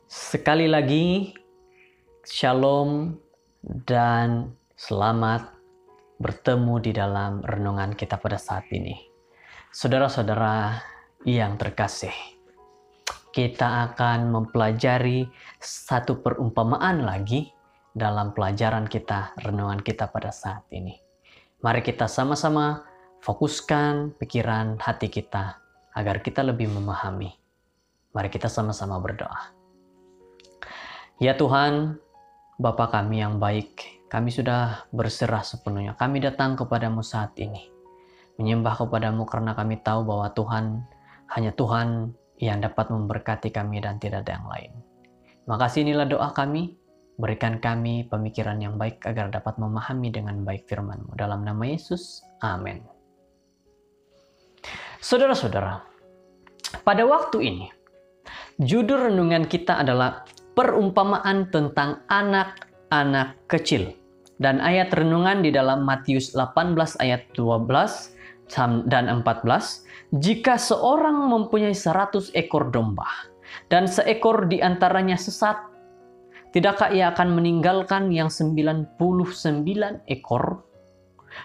Sekali lagi, shalom dan selamat bertemu di dalam renungan kita pada saat ini. Saudara-saudara yang terkasih, kita akan mempelajari satu perumpamaan lagi dalam pelajaran kita, renungan kita pada saat ini. Mari kita sama-sama fokuskan pikiran hati kita agar kita lebih memahami. Mari kita sama-sama berdoa. Ya Tuhan, Bapa kami yang baik, kami sudah berserah sepenuhnya. Kami datang kepadamu saat ini, menyembah kepadamu karena kami tahu bahwa Tuhan, hanya Tuhan yang dapat memberkati kami dan tidak ada yang lain. Makasih, inilah doa kami, berikan kami pemikiran yang baik agar dapat memahami dengan baik firman-Mu. Dalam nama Yesus, amin. Saudara-saudara, pada waktu ini, judul renungan kita adalah perumpamaan tentang anak-anak kecil. Dan ayat renungan di dalam Matius 18 ayat 12 dan 14. Jika seorang mempunyai 100 ekor domba dan seekor di antaranya sesat, tidakkah ia akan meninggalkan yang 99 ekor?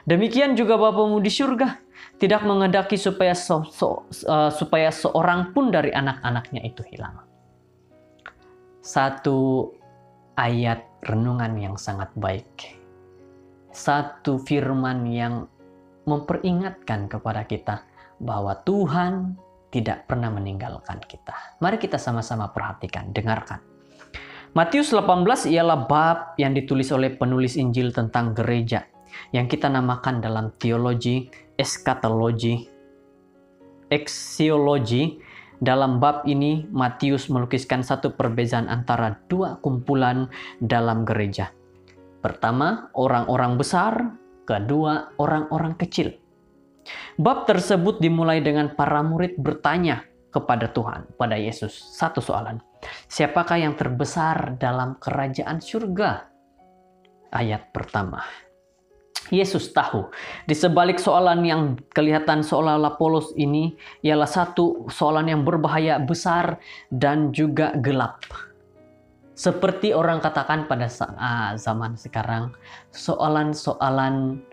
Demikian juga Bapamu di surga tidak menghendaki supaya seorang pun dari anak-anaknya itu hilang. Satu ayat renungan yang sangat baik. Satu firman yang memperingatkan kepada kita bahwa Tuhan tidak pernah meninggalkan kita. Mari kita sama-sama perhatikan, dengarkan. Matius 18 ialah bab yang ditulis oleh penulis Injil tentang gereja yang kita namakan dalam teologi, eskatologi, eksiologi. Dalam bab ini, Matius melukiskan satu perbedaan antara dua kumpulan dalam gereja. Pertama, orang-orang besar. Kedua, orang-orang kecil. Bab tersebut dimulai dengan para murid bertanya kepada Tuhan, pada Yesus. Satu soalan, siapakah yang terbesar dalam kerajaan surga? Ayat pertama. Yesus tahu, di sebalik soalan yang kelihatan seolah-olah polos ini, ialah satu soalan yang berbahaya, besar, dan juga gelap. Seperti orang katakan pada zaman sekarang, soalan-soalan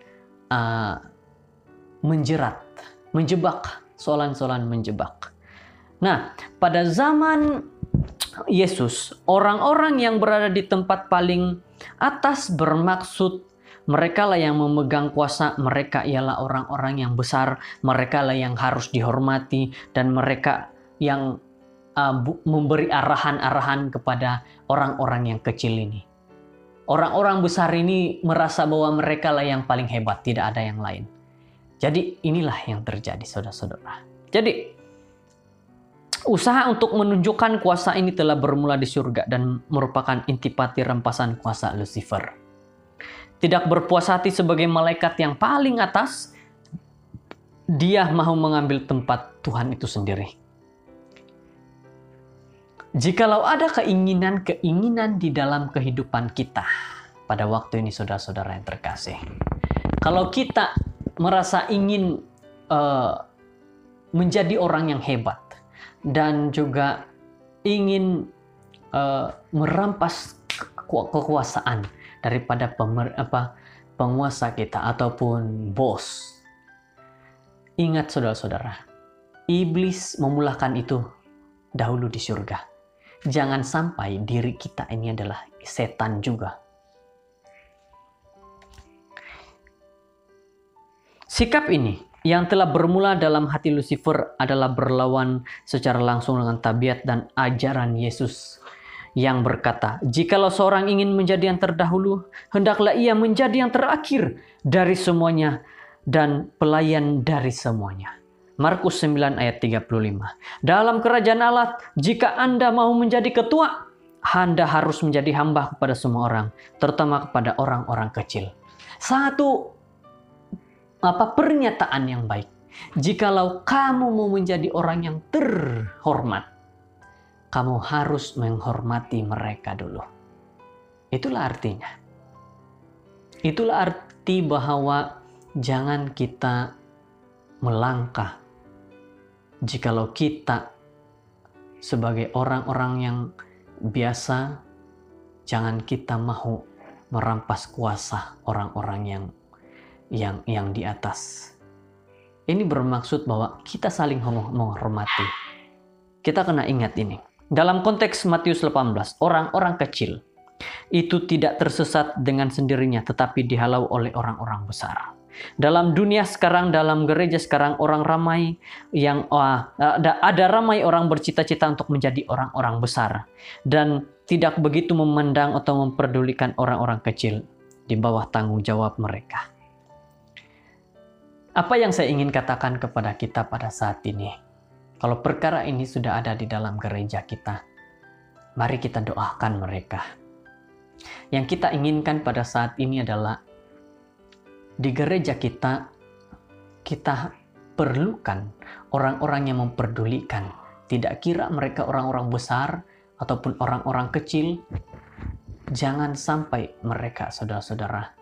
menjerat, menjebak, soalan-soalan menjebak. Nah, pada zaman Yesus, orang-orang yang berada di tempat paling atas bermaksud mereka lah yang memegang kuasa, mereka ialah orang-orang yang besar, mereka lah yang harus dihormati, dan mereka yang memberi arahan-arahan kepada orang-orang yang kecil ini. Orang-orang besar ini merasa bahwa mereka lah yang paling hebat, tidak ada yang lain. Jadi inilah yang terjadi, saudara-saudara. Jadi usaha untuk menunjukkan kuasa ini telah bermula di surga dan merupakan intipati rempasan kuasa Lucifer. Tidak berpuas hati sebagai malaikat yang paling atas, dia mau mengambil tempat Tuhan itu sendiri. Jikalau ada keinginan di dalam kehidupan kita pada waktu ini, saudara-saudara yang terkasih, kalau kita merasa ingin menjadi orang yang hebat dan juga ingin merampas kekuasaan daripada penguasa kita ataupun bos. Ingat saudara-saudara, iblis memulakan itu dahulu di surga. Jangan sampai diri kita ini adalah setan juga. Sikap ini yang telah bermula dalam hati Lucifer adalah berlawan secara langsung dengan tabiat dan ajaran Yesus yang berkata, jikalau seorang ingin menjadi yang terdahulu, hendaklah ia menjadi yang terakhir dari semuanya dan pelayan dari semuanya. Markus 9 ayat 35. Dalam kerajaan Allah, jika Anda mau menjadi ketua, Anda harus menjadi hamba kepada semua orang, terutama kepada orang-orang kecil. Satu pernyataan yang baik. Jikalau kamu mau menjadi orang yang terhormat, kamu harus menghormati mereka dulu. Itulah artinya. Itulah arti bahwa jangan kita melangkah jikalau kita sebagai orang-orang yang biasa jangan kita mau merampas kuasa orang-orang yang di atas. Ini bermaksud bahwa kita saling menghormati. Kita kena ingat ini. Dalam konteks Matius 18, orang-orang kecil itu tidak tersesat dengan sendirinya, tetapi dihalau oleh orang-orang besar. Dalam dunia sekarang, dalam gereja sekarang, orang ramai ada ramai orang bercita-cita untuk menjadi orang-orang besar dan tidak begitu memandang atau memperdulikan orang-orang kecil di bawah tanggung jawab mereka. Apa yang saya ingin katakan kepada kita pada saat ini? Kalau perkara ini sudah ada di dalam gereja kita, mari kita doakan mereka. Yang kita inginkan pada saat ini adalah di gereja kita perlukan orang-orang yang memperdulikan. Tidak kira mereka orang-orang besar ataupun orang-orang kecil. Jangan sampai mereka, saudara-saudara,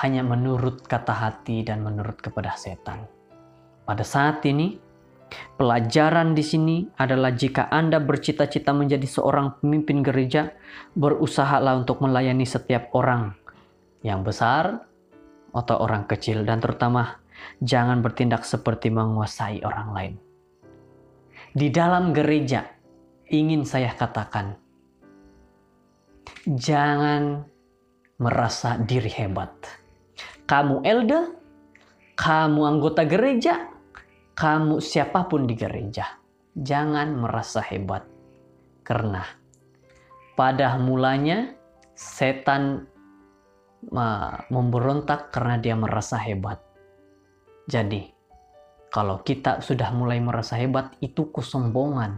hanya menurut kata hati dan menurut kepada setan. Pada saat ini, pelajaran di sini adalah jika Anda bercita-cita menjadi seorang pemimpin gereja, berusahalah untuk melayani setiap orang yang besar atau orang kecil, dan terutama jangan bertindak seperti menguasai orang lain. Di dalam gereja, ingin saya katakan, jangan merasa diri hebat. Kamu elder, kamu anggota gereja, kamu siapapun di gereja, jangan merasa hebat. Karena pada mulanya setan memberontak karena dia merasa hebat. Jadi, kalau kita sudah mulai merasa hebat, itu kesombongan.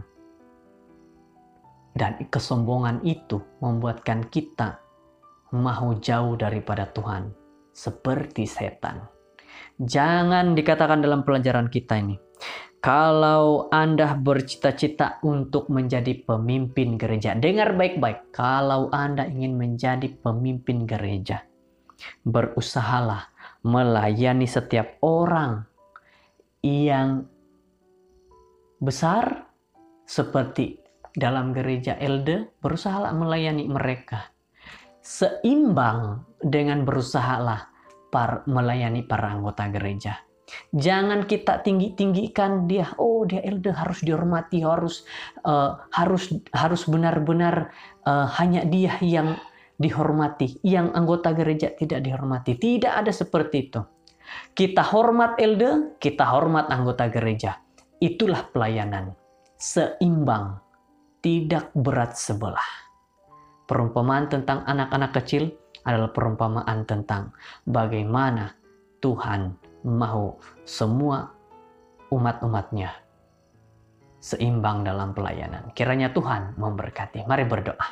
Dan kesombongan itu membuatkan kita mau jauh daripada Tuhan, seperti setan. Jangan dikatakan dalam pelajaran kita ini, kalau Anda bercita-cita untuk menjadi pemimpin gereja, dengar baik-baik, kalau Anda ingin menjadi pemimpin gereja, berusahalah melayani setiap orang yang besar, seperti dalam gereja elder, berusahalah melayani mereka. Seimbang dengan berusahalah melayani para anggota gereja. Jangan kita tinggi-tinggikan dia. Oh, dia elder harus dihormati, harus benar-benar hanya dia yang dihormati, yang anggota gereja tidak dihormati. Tidak ada seperti itu. Kita hormat elder, kita hormat anggota gereja. Itulah pelayanan. Seimbang, tidak berat sebelah. Perumpamaan tentang anak-anak kecil adalah perumpamaan tentang bagaimana Tuhan mau semua umat-umatnya seimbang dalam pelayanan. Kiranya Tuhan memberkati. Mari berdoa.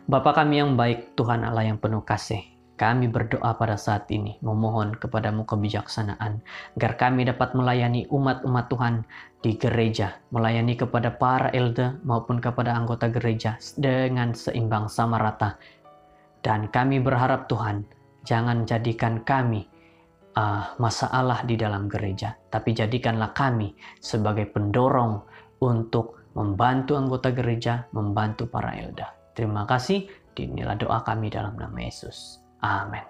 Bapa kami yang baik, Tuhan Allah yang penuh kasih, kami berdoa pada saat ini, memohon kepadamu kebijaksanaan, agar kami dapat melayani umat-umat Tuhan di gereja, melayani kepada para elder maupun kepada anggota gereja dengan seimbang sama rata. Dan kami berharap Tuhan, jangan jadikan kami masalah di dalam gereja, tapi jadikanlah kami sebagai pendorong untuk membantu anggota gereja, membantu para elder. Terima kasih, inilah doa kami dalam nama Yesus. Amin.